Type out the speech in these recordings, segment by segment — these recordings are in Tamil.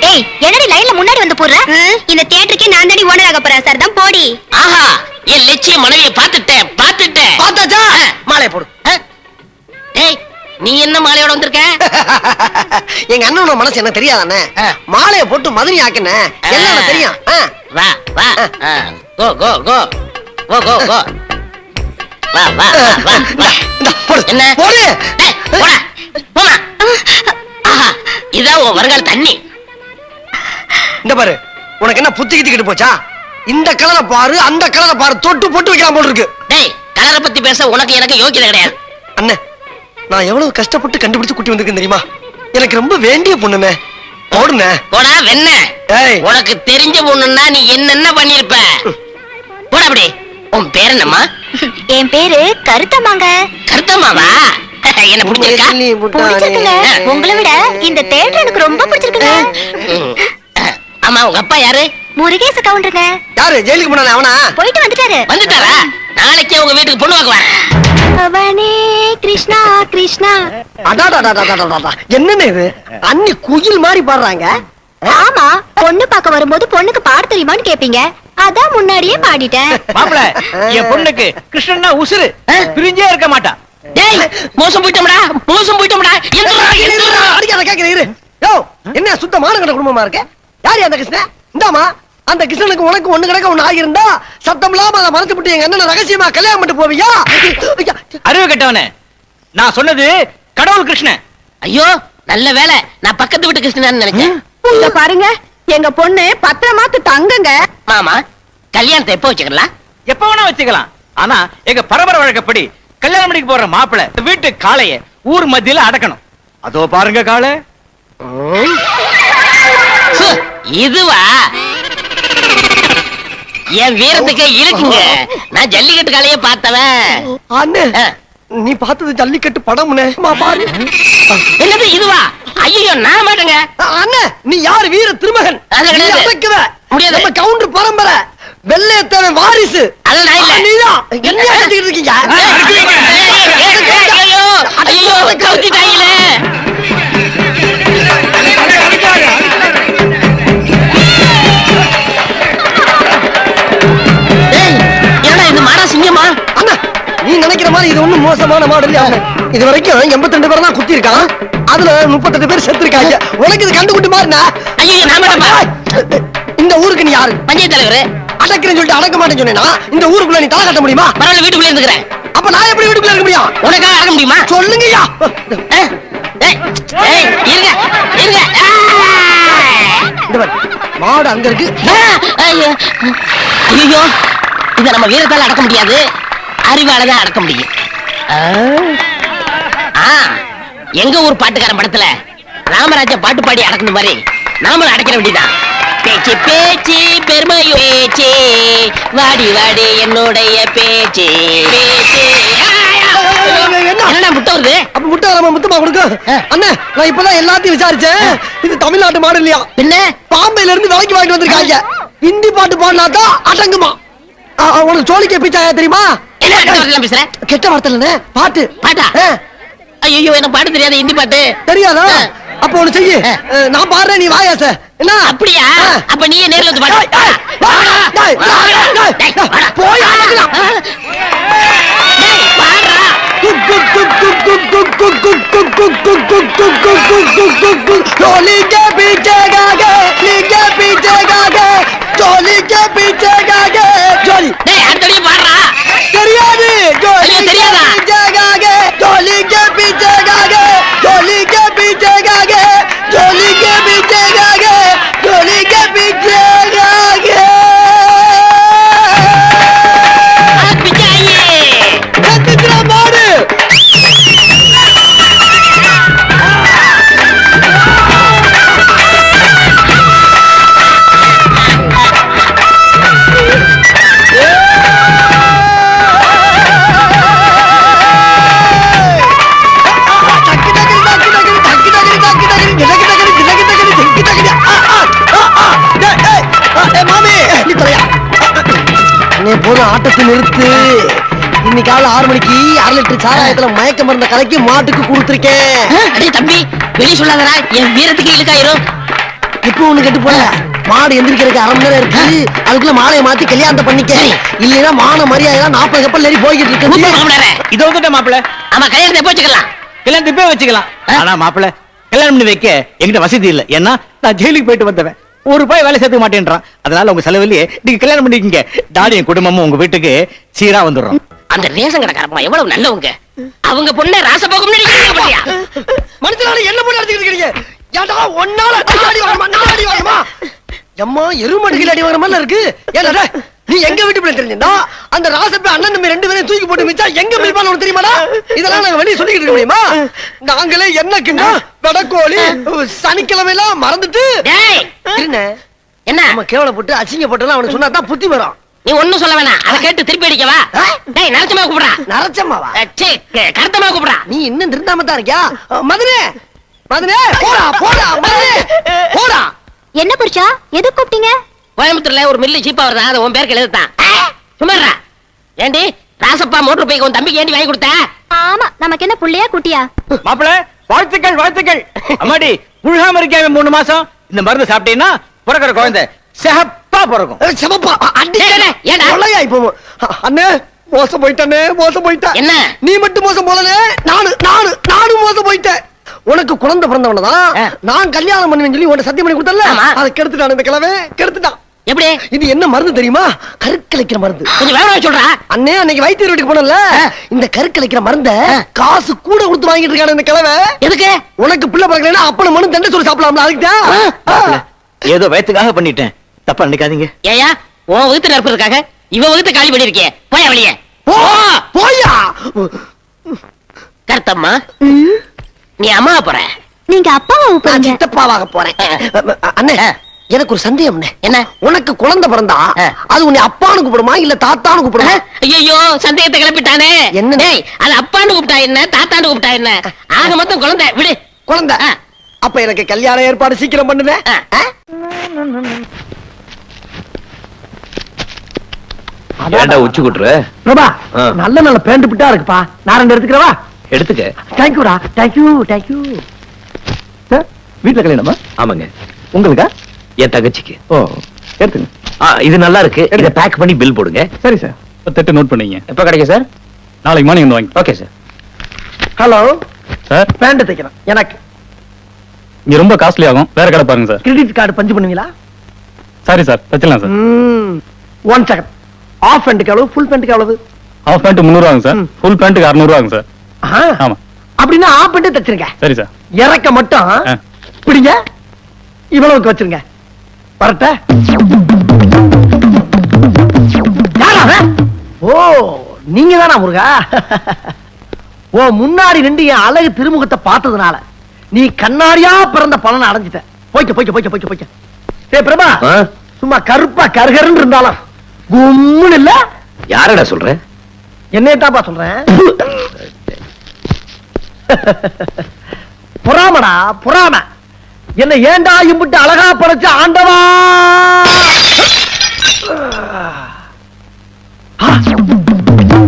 ஏய், என்னடி லைன்ல முன்னாடி வந்து போடுற? இந்த தியேட்டருக்கு நான் தானே ஓனர் ஆக போறேன் சார், தான் போடி. ஆஹா, என் லட்சிய மனைவியை பார்த்துட்டேன். பார்த்தாச்சா? மாலையை போடு. ஏய், நீ என்ன மாலையோட வந்திருக்க? எங்க அண்ணனோட மனசு என்ன தெரியாதானே? மாலையை போட்டு மதுரை ஆக்குனே எல்லாம் தெரியும். வா வா, கோ கோ கோ கோ கோ கோ, வா வா வா வா. என்ன போடு, போடா போமா. ஆஹா, இதான் உன் வருங்கால தண்ணி. இந்த பாரு, உனக்கு என்ன புத்தி கிட்டு போச்சா? இந்த கலரை பாரு, அந்த கலரை பாரு, தொட்டு போட்டு வைக்கலாம் போல இருக்கு. டேய், கலரை பத்தி பேச உனக்கு எனக்கு யோக்கியதை கிடையாது. அண்ணே, நான் எவ்வளவு கஷ்டப்பட்டு கண்டுபிடிச்சு குட்டி வந்திருக்கேன் தெரியுமா? எனக்கு ரொம்ப வேண்டிய பொண்ணுமே. போடுனே போடா வெண்ண. உனக்கு தெரிஞ்ச பொண்ணுன்னா நீ என்னென்ன பண்ணிருப்ப? போடா அப்படி. உன் பேர் என்னம்மா? என் பேரு கருத்தம்மாங்க. கருத்தம்மாவா? என்ன பிடிச்சிருக்கா? பிடிச்சிருக்குங்க. உங்களை விட இந்த தியேட்டர் எனக்கு ரொம்ப பிடிச்சிருக்குங்க. ஆமா, உங்க அப்பா யாரு? முருகேச கவுண்டருங்க. யாரு ஜெயிலுக்கு போனானே அவனா? போயிட்டு வந்துட்டாரு. வந்துட்டாரா? நாளைக்கே உங்க வீட்டுக்கு பொண்ணு பார்க்க வரேன். அவனே கிருஷ்ணா கிருஷ்ணா. அடாடாடாடாடாடா, என்னன்னு இது? அண்ணி குயில் மாதிரி பாடுறாங்க. ஆமா, பொண்ணு பார்க்க வரும்போது பொண்ணுக்கு பாட தெரியுமான்னு கேப்பீங்க, அதான் முன்னாடியே பாடிட்டேன். மாப்பிள, என் பொண்ணுக்கு கிருஷ்ணன்னா உசுரு, பிரிஞ்சே இருக்க மாட்டா. டேய், மோசம் போயிட்டோம்டா, மோசம் போயிட்டோம்டா. அடிக்காத கேக்குற இரு. யோ, என்ன சுத்தமான கண்ட குடும்பமா இருக்க? யாரு அந்த கிருஷ்ணன்? இந்தாமா, அந்த கிருஷ்ணனுக்கு உனக்கு ஒண்ணு கிடக்க ஒண்ணு ஆகியிருந்தா சத்தம் இல்லாம அதை மறைச்சு விட்டு எங்க அண்ணன் ரகசியமா கல்யாணம் பண்ணிட்டு போவியா? அறிவு கெட்டவனே, நான் சொன்னது கடவுள் கிருஷ்ணன். ஐயோ, நல்ல வேலை, நான் பக்கத்து வீட்டு கிருஷ்ணன் நினைச்சேன். இங்க பாருங்க, எங்க பொண்ணு பத்திரமாத்து தங்குங்க. மாமா, கல்யாணத்தை எப்போ வச்சுக்கலாம்? எப்ப வேணா வச்சுக்கலாம். ஆனா எங்க பரம்பரை வழக்கப்படி கல்யாணம் பண்ணிக்கு போற மாப்பிளை வீட்டு காளைய ஊர் மத்தியில அடக்கணும். அதோ பாருங்க காளை. இதுவா என் வீரத்துக்கு இருக்குங்க. நான் ஜல்லிக்கட்டு காளையே பார்த்தவன். அண்ணே, நீ பார்த்தது ஜல்லிக்கட்டு படம்னே. பாரு. என்னது இதுவா? ஐயோ, நான் மாட்டேங்க. அண்ணே, நீ யாரு? வீர திருமகன். முடியாது. நம்ம கவுண்டர் பரம்பரை, வெள்ளையத்தவன் வாரிசு. அதெல்லாம் நான் இல்ல. நீதான் என்ன அடிச்சிட்டு இருக்கீங்க? ஐயோ ஐயோ, கவுத்திட்டாங்களே. நீ நினைக்கிற மாதிரி இது ஒண்ணும் மோசமான மாடல் இல்ல. இது வரைக்கும் 82 பேர் தான் குத்தி இருக்கான். அதுல 32 பேர் செத்து இருக்காங்க. உனக்கு இது கண்டுகுட்டி மாறினா? ஐயோ, நான் இந்த ஊருக்கு நீ யாரு? பஞ்சாயத்து தலைவர். அடக்கிறேன்னு சொல்லிட்டு அடக்க மாட்டேன்னு சொன்னேன்னா இந்த ஊருக்குள்ள நீ தலை கட்ட முடியுமா? பரவாயில்ல, வீட்டுக்குள்ள இருந்துக்கிறேன். அப்ப நான் எப்படி வீட்டுக்குள்ள இருக்க முடியும்? உனக்காக அடக்க முடியுமா? சொல்லுங்கய்யா. இருங்க இருங்க. மாடு அங்க இருக்கு. ஐயோ, இத நம்ம வீரத்தால அடக்க முடியாது, அறிவாலதான் அடக்க முடியும். எங்க ஊர் பாட்டுக்காரன் படத்துல ராமராஜா பாட்டு பாடி அடக்கணும் மாதிரி நாமளும் அடக்கிற வேண்டியதான். பேச்சு பேச்சு பெருமையோ பேச்சு, வாடி வாடி என்னுடைய பேச்சு பேச்சு. என்ன முட்டை வருது? அப்ப முட்டை வராம முத்தமா கொடுக்கும். அண்ணே, நான் இப்பதான் எல்லாத்தையும் விசாரிச்சேன். இது தமிழ்நாட்டு மாடு இல்லையா? என்ன பாம்பேல இருந்து விலைக்கு வாங்கிட்டு வந்திருக்காங்க. ஹிந்தி பாட்டு பாடினாதான் அடங்குமா. உனக்கு சோழிக்க பிச்சாயா தெரியுமா? என்ன பேசுற? கெட்ட வார்த்தை பாட்டு. பாட்டா? ஐயோ, எனக்கு பாட்டு தெரியாது. ஹிந்தி பாட்டு தெரியாதா? அப்ப ஒண்ணு செய்ய, நான் பாடுறேன், நீ வாயாச. என்ன அப்படியா? அப்ப நீயே நேர்ல வந்து பாடு. போய் टोली के पीछे गागे, लीगे पीछे गागे, टोली के पीछे गागे, जोली டேய் அடடி பாடுறா. தெரியாது. ஐயோ, தெரியாதா? पीछे गागे, टोली के पीछे गागे, टोली के पीछे गागे, टोली के पीछे गागे, टोली के पीछे गागे. பிச்சாயே கத்துக்குற மாடு. போதும், ஆட்டத்தை நிறுத்து. இன்னைக்கு காலைல 6 மணிக்கு 1/2 லிட்டர் சாராயத்துல மயக்க மருந்த கலக்கி மாட்டுக்கு கொடுத்துருக்கேன். அடே தம்பி வெளிய சொல்லாதடா, என் வீரத்துக்கு இழுக்காயிரும். இப்போ ஒண்ணு கெட்டு போல, மாடு எந்திரிக்கிறதுக்கு 1/2 மணி நேரம் இருக்கு. அதுக்குள்ள மாலையை மாத்தி கல்யாணத்தை பண்ணிக்க. இல்லைன்னா மான மரியாதை 40 கப்பல் ஏறி போய்கிட்டு இருக்கு. இதை வந்துட்ட மாப்பிள்ள. ஆமா கல்யாணத்தை எப்போ வச்சுக்கலாம்? கல்யாணத்தை போய் வச்சுக்கலாம். ஆனா மாப்பிள்ள கல்யாணம் பண்ணி வைக்க என்கிட்ட வசதி இல்ல. ஏன்னா நான் ஜெயிலுக்கு போயிட்டு வந்தவன். ₹1 வேலை சேர்த்துக்க மாட்டேன்றான். அதனால உங்க செலவுலயே நீங்க கல்யாணம் பண்ணிக்கங்க. டாடியும் குடும்பமும் உங்க வீட்டுக்கு சீரா வந்துடுறோம். அந்த ரேஷன் கடைக்காரமா எவ்வளவு நல்லவங்க. அவங்க பொண்ணை ராசபோகம் நினைக்கிறீங்க. மனுஷனால என்ன பண்ணி அடிச்சுக்கிட்டு இருக்கீங்க? ஏன்டா ஒன்னால அடி வாங்கமா, நான் அடி வாங்கமா? எம்மா எருமடிகள் அடி வாங்குற மாதிரி இருக்கு. ஏன்டா நீ எங்க வீட்டு பிள்ளை தெரிஞ்சிருந்தா அந்த ராசப்ப அண்ணன் தம்பி 2 பேரையும் தூக்கி போட்டு மிச்சா எங்க மில்பான உனக்கு தெரியுமாடா? இதெல்லாம் நாங்க வெளிய சொல்லிக்கிட்டு இருக்க முடியுமா? நாங்களே என்னக்குங்க வெடக்கோழி சனிக்கிழமை எல்லாம் மறந்துட்டு என்ன நம்ம கேவலப்பட்டு அசிங்கப்பட்டு அவனுக்கு சொன்னா தான் புத்தி வரும். நீ ஒண்ணும் சொல்ல வேணாம். அதை கேட்டு திருப்பி அடிக்கவா? டேய் நரச்சமா கூப்பிடா. நரச்சம்மாவா? கருத்தமா கூப்பிடா. நீ இன்னும் திருந்தாம தான் இருக்கியா? மதுரே மதுரே போடா போடா மதுரே போடா. என்ன புருஷா, எது கூப்பிட்டீங்க? கோயம்புத்தூர்ல ஒரு மில்லு சீப்பா வருதா, அது உன் பேருக்கு எழுதுதான். சும்மாடா. ஏண்டி ராசப்பா மோட்டர் பைக் உன் தம்பிக்கு ஏண்டி வாங்கி கொடுத்த? ஆமா, நமக்கு என்ன புள்ளையா குட்டியா? மாப்பிள்ள வாழ்த்துக்கள் வாழ்த்துக்கள். அம்மாடி புழுகாம இருக்காம 3 மாசம் இந்த மருந்து சாப்பிட்டீங்கன்னா பிறக்கிற குழந்தை சிகப்பா பிறக்கும். சிவப்பா ஏண்டா? இப்போ அண்ணே மோசம் போயிட்டானே, மோசம் போயிட்டேன். என்ன நீ மட்டும் மோசம் போலனே, நானும் மோசம் போயிட்டேன். உனக்கு குழந்தை பிறந்தவனதான் நான் கல்யாணம் பண்ணுவேன்னு சொல்லி உன்னை சத்தியம் பண்ணி கொடுத்தல, அதை கெடுத்துட்டான் இந்த கிழமை, கெடுத்துட்டான். எப்படி? இது என்ன மருந்து தெரியுமா? கருக்கலைக்கிற மருந்து. கொஞ்சம் வேற சொல்றா. அண்ணே அன்னைக்கு வைத்தியர் வீட்டுக்கு போனல, இந்த கருக்கலைக்கிற மருந்த காசு கூட கொடுத்து வாங்கிட்டு இருக்கான இந்த கிழமை. எதுக்கு? உனக்கு பிள்ளை பிறக்கலன்னா அப்பன மனு தண்டை சொல்லி சாப்பிடலாம்ல, அதுக்கு ஏதோ வயத்துக்காக பண்ணிட்டேன், தப்பா நினைக்காதீங்க. ஏயா உன் வகுத்து நிரப்புறதுக்காக இவ வகுத்து காலி பண்ணிருக்கே, போயா வெளியே போயா. கருத்தம்மா நீ அம்மா போற, நீங்க அப்பாவை நான் சித்தப்பாவாக போறேன். அண்ணே எனக்கு ஒரு சந்தேகம். என்ன? உனக்கு குழந்தை பிறந்தா அது உன்னை அப்பான்னு கூப்பிடுமா இல்ல தாத்தான்னு கூப்பிடுமா? ஐயோ சந்தேகத்தை கிளப்பிட்டானே. என்ன? அது அப்பான்னு கூப்பிட்டா என்ன, தாத்தான்னு கூப்பிட்டா என்ன, ஆக மொத்தம் குழந்தை விடு. குழந்தை அப்ப எனக்கு கல்யாண ஏற்பாடு சீக்கிரம் பண்ணுவேன். ஏண்டா உச்சி குட்டுற? பிரபா நல்ல நல்ல பேண்ட் பிட்டா இருக்குப்பா, நான் 2 எடுத்துக்கிறவா? எடுத்துக்க. தேங்க்யூடா, தேங்க்யூ தேங்க்யூ. வீட்டுல கல்யாணமா? ஆமாங்க. உங்களுக்கா? என் தங்கச்சிக்கு. ஓ எடுத்துங்க. இது நல்லா இருக்கு, இத பேக் பண்ணி பில் போடுங்க. சரி சார். 10 நோட் பண்ணீங்க. எப்ப கிடைக்கும் சார்? நாளைக்கு மார்னிங் வந்து வாங்க. Okay sir. Hello sir, pant தைக்கணும் எனக்கு. இங்க ரொம்ப காஸ்ட்லி ஆகும், வேற கடை பாருங்க சார். கிரெடிட் கார்டு பஞ்சு பண்ணுவீங்களா? சாரி சார், தச்சலாம் சார். 1 செகண்ட். ஆஃப் பேண்ட்க்கு எவ்வளவு, ஃபுல் பேண்ட்க்கு எவ்வளவு? ஹாஃப் பேண்ட் 300 ஆகும் சார், ஃபுல் பேண்ட்க்கு 600 ஆகும் சார். ஆமா. அப்படின்னா ஆஃப் பேண்ட் தச்சிருங்க. சரி சார். இறக்க மட்டும் பிடிங்க, இவ்வளவுக்கு வச்சிருங்க. வரட்ட. ஓ நீங்க தானா முருகா? ஓ முன்னாடி 2 என் அழகு திருமுகத்தை பார்த்ததுனால நீ கண்ணாடியா பிறந்த பலனை அடைஞ்சிட்ட. போய்க்க போய்க்க போய்க்க போய்க்க போய்க்க. ஏ பிரபா, சும்மா கருப்பா கருகருன்னு இருந்தாலும் கும்முன்னு இல்ல. யாரடா சொல்ற? என்னையத்தாப்பா சொல்றேன். பொறாமடா பொறாம. என்ன ஏண்டா இம்புட்டு அழகா படைச்ச ஆண்டவா.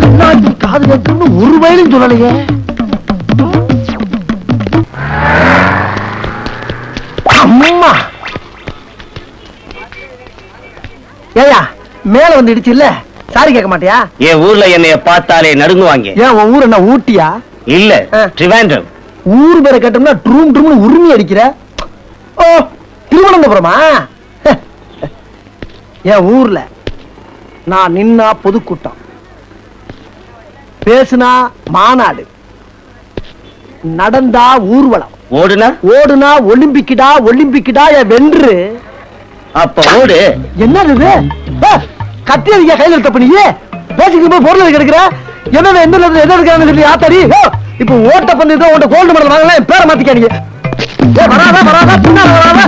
கண்ணாடி காது கேட்கணும்னு ஒரு வயலும் சொல்லலையே. அம்மா ஏயா மேல வந்து இடிச்சு இல்ல, சாரி கேட்க மாட்டியா? என் ஊர்ல என்னைய பார்த்தாலே நடுங்குவாங்க. ஏன் உன் ஊர் என்ன ஊட்டியா? இல்ல ட்ரிவாண்ட்ரம். ஊர் பேரை கேட்டோம்னா ட்ரூம் ட்ரூம்னு உரிமை அடிக்கிற. ஓ திருவனந்தபுரமா? என் ஊர்ல நான் நின்னா பொதுக்கூட்டம், பேசுனா மாநாடு, நடந்தா ஊர்வலம், ஓடுனா ஓடுனா ஒலிம்பிக்கிடா ஒலிம்பிக்கிடா என் வென்று. அப்ப ஓடு. என்னது இது? கத்தி அடிக்க கையில் எடுத்த பண்ணியே பேசிக்கு போய் பொருள் கிடைக்கிற. என்ன எந்த எதை எடுக்கிறான்னு சொல்லி ஆத்தாடி. இப்ப ஓட்ட பந்தயத்தை உன்ட கோல்டு மெடல் வாங்கலாம், என் பேரை மாத்திக்காதீங்க. வராதா வராதா பின்னால வராதா.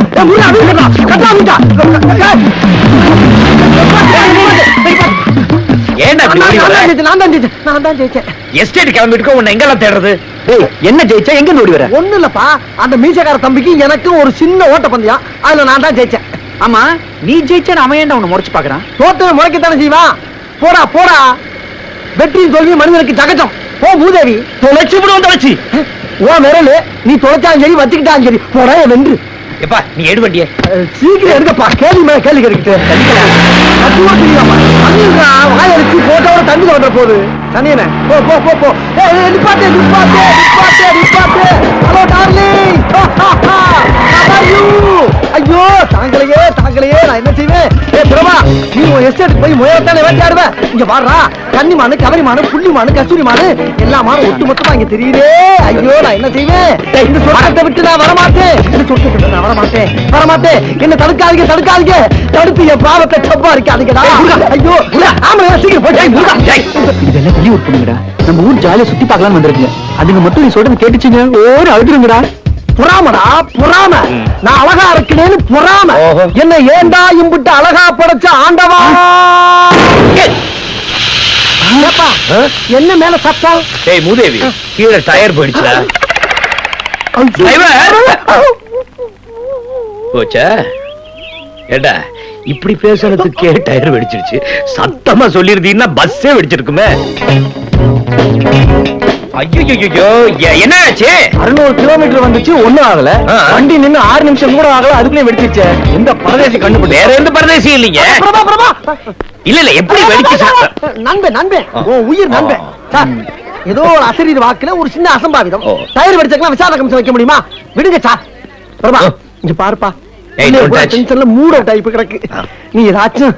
எஸ்டேட் கிளம்பிட்டு உன்னை எங்கெல்லாம் தேடுறது? என்ன ஜெயிச்சா எங்க ஓடி வர? ஒண்ணு இல்லப்பா, அந்த மீசக்கார தம்பிக்கு எனக்கு ஒரு சின்ன ஓட்ட பந்தயம், அதுல நான் தான் ஜெயிச்சேன். ஆமா, நீ ஜெயிச்சா அவன் ஏன்டா உன்னை முறைச்சு பாக்குறான்? தோட்டத்தை முளைக்கத்தானே செய்வான். போடா போடா. வெற்றியும் தோல்வி மனிதனுக்கு சகஜம். ஓ மூதேவி, தொலைச்சு விடுவோம் தொலைச்சு. ஓ விரலு, நீ தொலைச்சாலும் சரி வச்சுக்கிட்டாலும் சரி போடா வென்று. எப்பா நீ எடு வண்டிய. சீக்கிரம் எடுக்கப்பா, கேள்வி மேல கேள்வி கிடைக்கிட்டு வாயடிச்சு போட்டோட தண்ணி தோன்ற போகுது. சனியனே போ போ போ போ. நிப்பாட்டு நிப்பாட்டு நிப்பாட்டு நிப்பாட்டு. ஹலோ டார்லிங், ஐயோ தாங்களையே தாங்களையே, நான் என்ன செய்வேன்? பிரபா, நீ உன் எஸ்டேட் போய் முயற்சாலே வேட்டையாடுவ. இங்க வாடுறா, கன்னிமானு கவரிமானு புள்ளிமானு கஸ்தூரிமானு எல்லா மானும் ஒட்டு மொத்தமா இங்க தெரியுதே. ஐயோ நான் என்ன செய்வேன்? இந்த சொர்க்கத்தை விட்டு நான் வரமாட்டேன். இந்த சொர்க்கத்தை விட்டு நான் வரமாட்டேன் வரமாட்டேன். என்ன தடுக்காதீங்க தடுக்காதீங்க, தடுத்து என் பாவத்தை சப்பா இருக்காதீங்கடா. ஐயோ ஆமா சீக்கிரம் போய். இதெல்லாம் வெளியூர் பொண்ணுங்கடா, நம்ம ஊர் ஜாலியா சுத்தி பார்க்கலாம் வந்திருக்குங்க. அதுங்க மட்டும் நீ சொல்றது கேட்டுச்சுங்க ஓடு அழுதுருங்கடா. புறாமடா புறாம, நான் அழகா இருக்கிறேன்னு புறாம. என்ன ஏண்டா இம்புட்டு அழகா படைச்ச ஆண்டவா? என்ன மேல சத்தம்? ஏய் மூதேவி, கீழே டயர் போயிடுச்சுடா. போச்சா? ஏடா இப்படி பேசுறதுக்கே டயர் வெடிச்சிருச்சு. சத்தமா சொல்லிருந்தீங்கன்னா பஸ்ஸே வெடிச்சிருக்குமே. ஐயோ என்ன ஆச்சு? 600 கிலோமீட்டர் வந்துச்சு, ஒண்ணும் ஆகல. வண்டி நின்னு 6 நிமிஷம் கூட ஆகல, அதுக்குள்ளே வெடிச்சிருச்சு. எந்த பரதேசி கண்டுபிடி? வேற எந்த பரதேசி இல்லைங்க. பிரபா பிரபா, இல்ல இல்ல எப்படி வெடிச்சு? நண்பன் நண்பன், உன் உயிர் நண்பன் சார். ஏதோ ஒரு அசரீர் வாக்குல ஒரு சின்ன அசம்பாவிதம். டயர் வெடிச்சக்கலாம் விசாரணை கமிஷன் வைக்க முடியுமா? விடுங்க சார். பிரபா இங்க பாருப்பா, மூட் அவுட் ஆகி கிடக்கு. நீ ஏதாச்சும்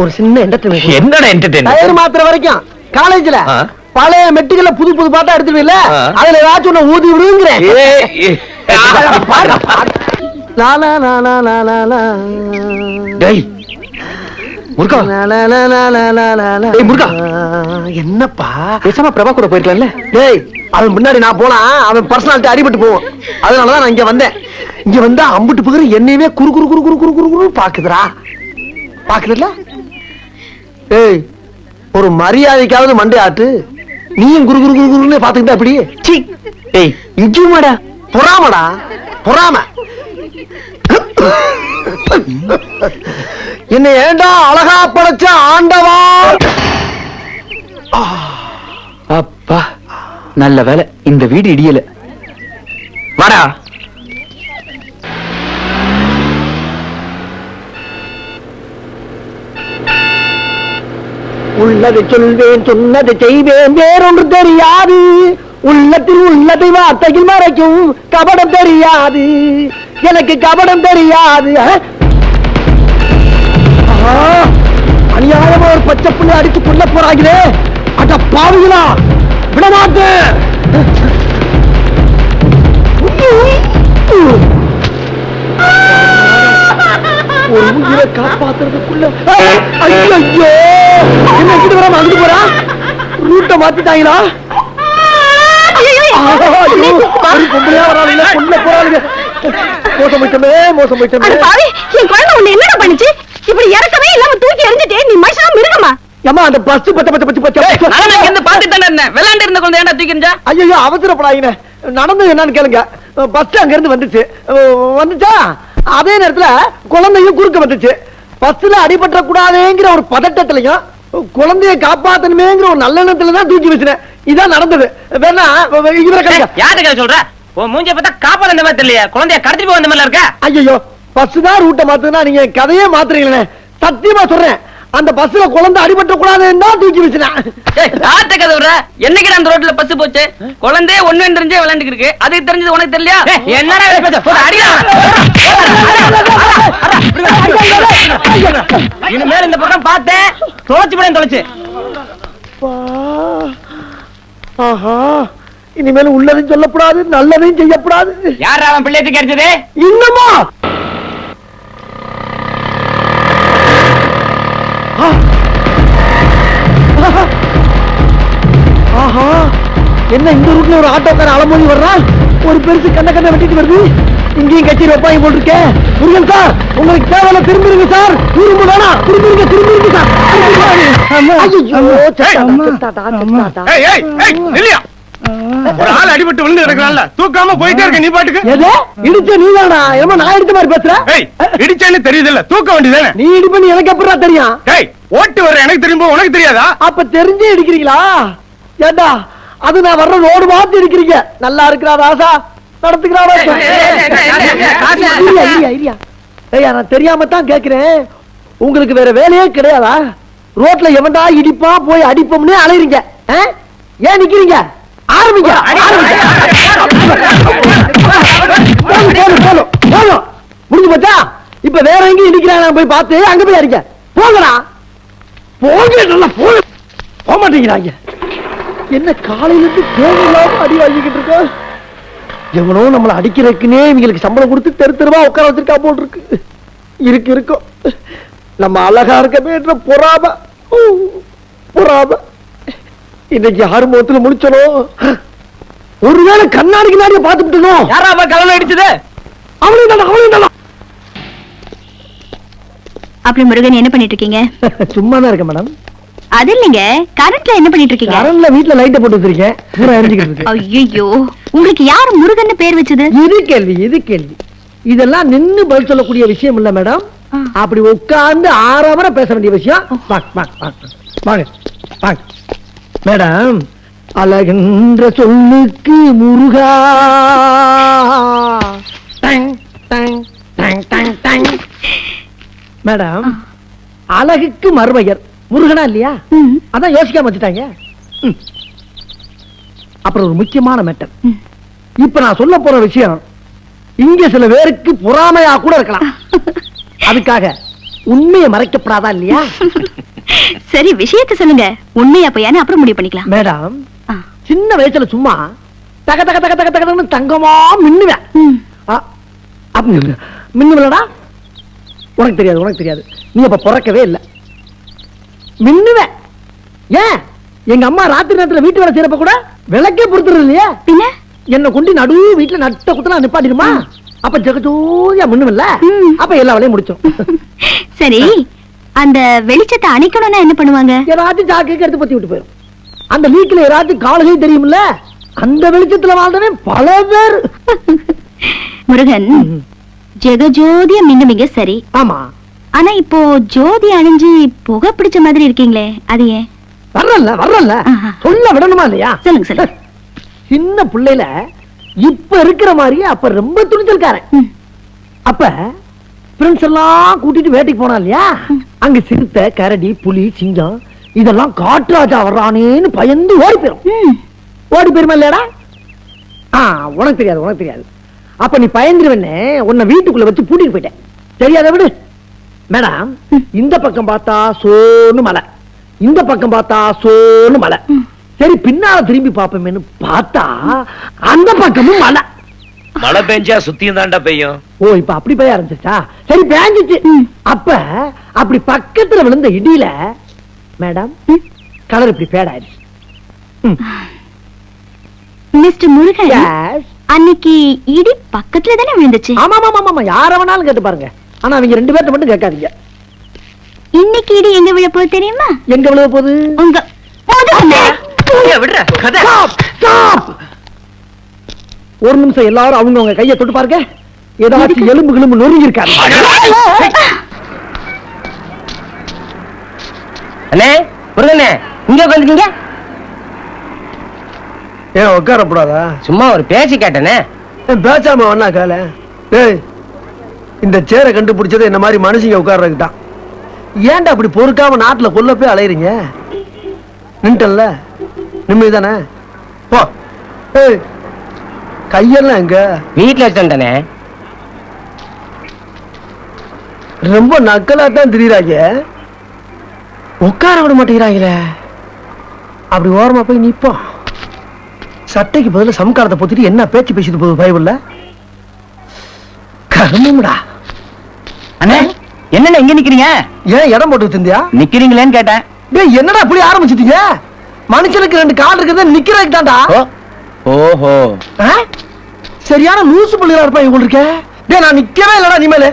ஒரு சின்ன என்டர்டைன்மெண்ட். என்னடா என்டர்டைன்மெண்ட்? டயர் மாத்திர வரைக்கும் காலேஜ்ல பழைய மெட்டுகள புது புது பாட்டா எடுத்துருவீல்ல, அதுல ஏதாச்சும் ஒண்ணு ஊதி விடுங்கிறேன். என்னப்பா பேசாம பிரபா கூட போயிருக்கலாம்ல? டேய் அவன் முன்னாடி நான் போனா அவன் பர்சனாலிட்டி அடிபட்டு போவோம். அதனாலதான் நான் இங்க வந்தேன். இங்க வந்தா அம்புட்டு பகுதி என்னையவே குறு குறு குறு குறு குறு குறு குறு பாக்குதுடா. பாக்குதுல்ல? ஏய் ஒரு மரியாதைக்காவது மண்டை ஆட்டு. நீயும் குரு குரு குரு குருன்னு பாத்துக்கிட்டா அப்படி? ஏய் இஜுமாடா, பொறாமடா பொறாம. என்ன ஏண்டா அழகா படைச்ச ஆண்டவா? அப்பா நல்ல வேலை இந்த வீடு இடியல. வாடா. உள்ளதை சொல்வேன் சொன்னதை செய்வேன், வேறொன்று தெரியாது. உள்ளத்தில் உள்ளதை வார்த்தையில் மறைக்கும் கபடம் தெரியாது. எனக்கு கபடம் தெரியாது. அநியாயமா ஒரு பச்சை புள்ளை அடித்து கொள்ள போறாங்களே, அட பாவிகளா, விடமாட்டேன். ஒரு உயிரை காப்பாத்துறதுக்குள்ள ஐயோ என்ன கிட்ட வராம அங்கிட்டு போறா? ரூட்ட மாத்திட்டாங்களா? மோசம் போயிட்டமே மோசம் போயிட்டமே. என் குழந்தை உன்னை என்னடா பண்ணுச்சு? இப்படி இறக்கவே இல்லாம தூக்கி எறிஞ்சிட்டே நீ மனுஷனா மிருகமா? ஏமா அந்த பஸ் பச்ச பச்ச பச்ச பச்ச நான் இங்க பாத்துட்டு தானே இருந்தேன். விளையாண்டு இருந்த குழந்தை ஏன்டா தூக்கி எறிஞ்சா? ஐயோ அவசரப்படாதீங்க, நடந்து என்னன்னு கேளுங்க. பஸ் அங்க இருந்து வந்துச்சு வந்துச்சா, அதே நேரத்துல குழந்தையும் குறுக்க வந்துச்சு. பஸ்ல அடிபட்ட கூடாதுங்கிற ஒரு பதட்டத்திலையும் குழந்தைய காப்பாத்தணுமேங்கிற ஒரு நல்லெண்ணத்துல தான் தூக்கி வச்சினேன். இதான் நடந்தது. வேணா இவரை யாருக்கா சொல்ற? உன் மூஞ்ச பார்த்தா காப்பாத்த அந்த மாதிரி தெரியல, குழந்தைய கடத்திட்டு போக அந்த மாதிரி இருக்கா? ஐயோ பஸ் தான் ரூட்டை மாத்துனா நீங்க கதையே மாத்துறீங்களே. சத்தியமா சொல்றேன், அந்த பஸ்ல குழந்தை அடிபட்ட கூடாதுன்னு தான் தூக்கி வச்சினேன். கதை விடுற? என்னைக்கு அந்த ரோட்ல பஸ் போச்சு? குழந்தைய ஒண்ணு தெரிஞ்சே விளையாண்டு இருக்கு, அதுக்கு தெரிஞ்சது உனக்கு தெரியலையா? என்னடா இனிமேல் இந்த பக்கம் பார்த்தேன் தொலைச்சு போட தொலைச்சு. ஆஹா இனிமேல் உள்ளதையும் சொல்லக்கூடாது நல்லதையும் செய்யக்கூடாது. யார் அவன் பிள்ளைக்கு கிடைச்சது? இன்னுமா ஆஹா என்ன இந்த ரூட்ல ஒரு ஆட்டோக்கார அலமோதி வர்றான். ஒரு பெருசு கண்ண கண்ண வெட்டிட்டு வருது. இங்கேயும் கட்சி வைப்பாங்க போட்டிருக்கேன். முருகன் சார் உங்களுக்கு தேவையில்ல திரும்பிருங்க சார். திரும்ப வேணாம், திரும்பிருங்க திரும்பிருங்க சார். ஒரு ஆள் அடிபட்டு விழுந்து கிடக்குறான்ல தூக்காம போயிட்டே இருக்க நீ பாட்டுக்கு. எது இடிச்ச நீதானா? ஏமா நான் இடிச்ச மாதிரி பேசுற? ஏய் இடிச்சேன்னு தெரியுது இல்ல தூக்க வேண்டியதானே. நீ இடிப்ப எனக்கு எப்படா தெரியும்? ஏய் ஓட்டு வர எனக்கு தெரியுமா உனக்கு தெரியாதா? அப்ப தெரிஞ்சே இடிக்கிறீங்களா? ஏண்டா அது நான் வர்ற ரோடு பார்த்து இடிக்கிறீங்க. நல்லா இருக்கிறா ராசா நடத்துக்கிறா ராசா. ஐயா நான் தெரியாம தான் கேக்குறேன். உங்களுக்கு வேற வேலையே கிடையாதா? ரோட்ல எவன்டா இடிப்பா போய் அடிப்போம்னே அலையறீங்க. ஏன் நிக்கிறீங்க? ஆரம்பிங்க. முடிஞ்சு போச்சா? இப்ப வேற எங்கேயும் இடிக்கிறாங்க போய் பார்த்து அங்க போய் அடிக்க போங்கடா. போங்க நல்லா போக மாட்டேங்கிறாங்க. என்ன காலையில இருந்து தேவையில்லாம அடி வாங்கிக்கிட்டு இருக்க? எவனோ நம்மள அடிக்கிறதுக்குன்னே இவங்களுக்கு சம்பளம் கொடுத்து தெரு தெருவா உட்கார வச்சிருக்கா போல் இருக்கு இருக்கும். நம்ம அழகா இருக்கமே பொறாம இன்னைக்கு யாரு முகத்துல முடிச்சனோ? ஒருவேளை கண்ணாடிக்கு நாடிய பாத்துட்டனோ? யாரா கலந்து அடிச்சது? அவனே அப்படி முருகன் என்ன பண்ணிட்டு இருக்கீங்க? சும்மா தான் இருக்க மேடம். அது இல்லைங்க, கரண்ட்ல என்ன பண்ணிட்டு இருக்கீங்க? கரண்ட்ல வீட்ல லைட்ட போட்டு வச்சிருக்கேன். பூரா எரிஞ்சிக்கிட்டு இருக்கு. ஐயோ, உங்களுக்கு யார் முருகன் பேர் வச்சது? இது கேள்வி இதெல்லாம் நின்னு பதில் சொல்லக்கூடிய விஷயம் இல்ல மேடம். அப்படி உட்கார்ந்து ஆறாம பேச வேண்டிய விஷயம். வாங்க மேடம். அழகின்ற சொல்லுக்கு முருகா மேடம். அழகுக்கு மறுபெயர் முருகனா இல்லையா? அதான் யோசிக்காம வச்சுட்டாங்க. அப்புறம் ஒரு முக்கியமான மேட்டர். இப்ப நான் சொல்ல போற விஷயம் இங்க சில பேருக்கு பொறாமையா கூட இருக்கலாம். அதுக்காக உண்மையை மறைக்கப்படாதா இல்லையா? சரி, விஷயத்தை சொல்லுங்க. உண்மையா பொய்யான்னு அப்புறம் முடிவு பண்ணிக்கலாம். மேடம், சின்ன வயசுல சும்மா தக தக தக தக தகன்னு தங்கமா மின்னுவேன். மின்னுவலடா? உனக்கு தெரியாது. நீ அப்ப பிறக்கவே இல்லை. மின்னுவேன். ஏன் எங்க அம்மா ராத்திரி நேரத்துல வீட்டு வேலை செய்யறப்ப கூட விளக்கே பொறுத்துறது இல்லையா? பின்ன என்ன கொண்டு நடு வீட்டுல நட்ட குத்தலாம் நிப்பாட்டிடுமா? அப்ப ஜெகஜோதியா மின்னுவல்ல. அப்ப எல்லா வேலையும் முடிச்சோம். சரி, அந்த வெளிச்சத்தை அணைக்கணும்னா என்ன பண்ணுவாங்க? ஏதாச்சும் சாக்கு எடுத்து பத்தி விட்டு போயிடும். அந்த லீக்ல ஏதாச்சும் காலகை தெரியும்ல, அந்த வெளிச்சத்துல வாழ்ந்தவன் பல பேர். முருகன், ஜெகஜோதியா மின்னுவீங்க சரி. ஆமா. ஆனா இப்போ ஜோதி அணிஞ்சு புகை பிடிச்ச மாதிரி இருக்கீங்களே, அது ஏன்? வர்றல்ல சொல்ல விடணுமா இல்லையா? சொல்லுங்க. சின்ன பிள்ளையில இப்ப இருக்கிற மாதிரியே அப்ப ரொம்ப துணிச்சல்காரன். அப்ப ஃப்ரெண்ட்ஸ் எல்லாம் கூட்டிட்டு வேட்டைக்கு போனா இல்லையா? அங்க சிறுத்தை, கரடி, புலி, சிங்கம் இதெல்லாம் காட்டுராஜா வர்றானேன்னு பயந்து ஓடி போயிருமா இல்லையாடா? உனக்கு தெரியாது. அப்ப நீ பயந்துருவனே உன்னை வீட்டுக்குள்ள வச்சு பூட்டிட்டு போயிட்டேன். தெரியாத விடு. மேடம், இந்த பக்கம் பார்த்தா சோன்னு மலை, இந்த பக்கம் பார்த்தா சோன்னு மலை. சரி, பின்னால திரும்பி பாப்போமேன்னு பார்த்தா அந்த பக்கமும் மலை. மழை பெஞ்சா சுத்தியும் தாண்டா பெய்யும். ஓ, இப்ப அப்படி பெய்ய ஆரம்பிச்சிச்சா? சரி, பேஞ்சிச்சு. அப்ப அப்படி பக்கத்துல விழுந்த இடியில மேடம் கலர் இப்படி பேட் ஆயிடுச்சு. மிஸ்டர் முருகன், அன்னைக்கு இடி பக்கத்துல தானே விழுந்துச்சு? ஆமா, யார வேணாலும் கேட்டு பாருங்க. ஆனா அவங்க ரெண்டு பேர்ட்ட மட்டும் கேட்காதீங்க. இன்னைக்கு இடி எங்க விழ போகுது தெரியுமா? எங்க விழ போகுது? உங்க ஒரு நிமிஷம் எல்லாரும் அவங்க கையை தொட்டு பாருங்க. ஏதாச்சும் எலும்பு நொறுங்கி இருக்காரு. அண்ணே, முருகனே, இங்க உட்காந்துக்கீங்க. ஏன் உட்காரப்படாதா? சும்மா ஒரு பேச்சு கேட்டனே. பேசாம வண்ணா கால. இந்த சேரை கண்டுபிடிச்சது என்ன மாதிரி மனுஷங்க உட்கார்றதுக்கு தான். ஏன்டா அப்படி பொறுக்காம நாட்டுல கொல்ல போய் அலையறீங்க? நின்ட்டல்ல, நிம்மதிதானே? போ. கையெல்லாம் எங்க? வீட்டுல வச்சுட்டேனே. ரொம்ப நக்கலா தான் திரியறாங்க. உட்கார விட மாட்டேங்கிறாங்களே. அப்படி ஓரமா போய் நிப்போம். சட்டைக்கு பதில சம்காரத்தை பொத்திட்டு என்ன பேச்சு பேசிட்டு போகுது பைபிள்ல? கருமடா. அண்ணே, என்னண்ணே இங்க நிக்கிறீங்க? ஏன் இடம் போட்டு திந்தியா? நிக்கிறீங்களேன்னு கேட்டேன். டேய், என்னடா இப்படி ஆரம்பிச்சிட்டீங்க? மனுஷனுக்கு ரெண்டு கால் இருக்கிறது நிக்கிறதுக்கு தான்டா. ஓஹோ, சரியான லூசு பிள்ளையா இருப்பா இவங்க இருக்க. டேய், நான் நிக்கவே இல்லடா. நீ மேல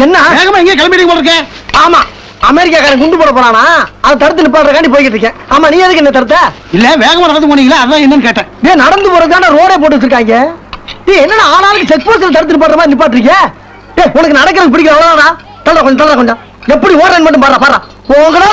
என்ன வேகமா எங்க கிளம்பிட்டீங்க போல இருக்க? ஆமா, அமெரிக்காக்காரன் குண்டு போட போறானா அதை தடுத்து நிப்பாடுறக்காண்டி போய்கிட்டு இருக்கேன். ஆமா நீ எதுக்கு என்ன தடுத்த? இல்ல வேகமா நடந்து போனீங்களா அதான் என்னன்னு கேட்டேன். ஏன் நடந்து போறதுக்கான ரோடே போட்டு வச்சிருக்காங்க. ஏய் என்னடா ஆளாளுக்கு செக் போஸ்ட்ல தடுத்து நிப்பாடுற மாதிரி நிப்பாட்டுறீங்க? ஏய் உனக்கு நடக்கிறது பிடிக்கல அவ்வளவுதானா? தள்ள கொஞ்சம் எப்படி ஓடுறேன்னு மட்டும் பாரு போங்கடா.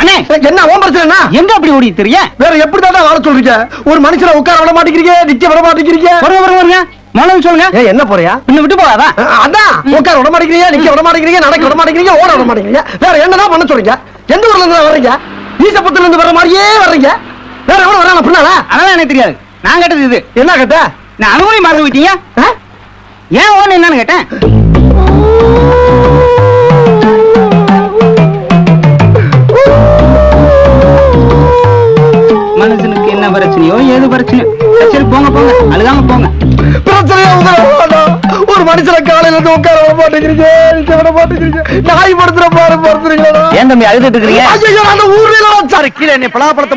அண்ணே என்ன ஓம் பிரச்சனை? எங்க அப்படி ஓடி தெரிய வேற எப்படி தான் வாழ சொல்றீங்க? ஒரு மனுஷனை உட்கார விட மாட்டேங்கிறீங்க, நிக்க விட மாட்டேங்கிறீங்க. வருங்க மௌனம் சொல்லுங்க. ஏய் என்ன போறியா? பின்ன விட்டு போகாதா? அதான் உட்கார விட மாட்டேங்கிறீங்க, நிக்க விட மாட்டேங்கிறீங்க, நடக்க விட மாட்டேங்கிறீங்க, ஓட விட மாட்டேங்கிறீங்க. வேற என்னதான் பண்ண சொல்றீங்க? எந்த ஊர்ல இருந்து வர்றீங்க? ஈசப்பத்துல இருந்து வர மாதிரியே வர்றீங்க. வேற எவ்வளவு வராங்க பின்னால? அதெல்லாம் எனக்கு தெரியாது. நான் கேட்டது இது. என்ன கேட்ட? நான் அனுமதி மறந்து விட்டீங்க. ஏன் ஓன்னு என்னன்னு கேட்டேன். மனுஷனுக்கு என்ன பிரச்சனையோ ஏது பிரச்சனையோ சரி போங்க அழுகாம போங்க. பிரச்சனையா ஒரு மனுஷனை காலையில இருந்து உட்கார விட மாட்டேங்கிறீங்க, நிக்க விட மாட்டேங்கிறீங்க. நாய் படுத்துற பாரு படுத்துறீங்களா? ஏன் தம்பி அழுதுட்டு இருக்கிறீங்க? ஐயோ அந்த ஊர்ல கீழே என்ன பலாப்பழத்தை